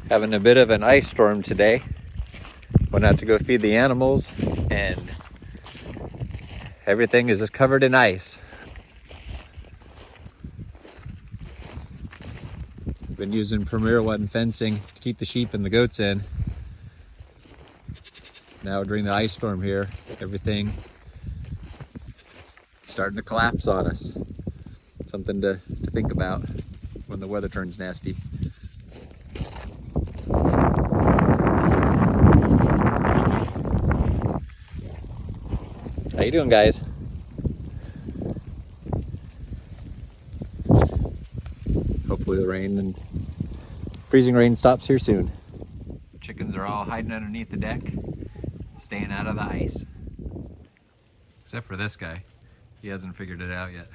Having a bit of an ice storm today. Went out to go feed the animals and everything is just covered in ice. Been using Premier One fencing to keep the sheep and the goats in. Now during the ice storm here, everything starting to collapse on us. Something to think about when the weather turns nasty. How you doing, guys? Hopefully the rain and freezing rain stops here soon. Chickens are all hiding underneath the deck, staying out of the ice. Except for this guy. He hasn't figured it out yet.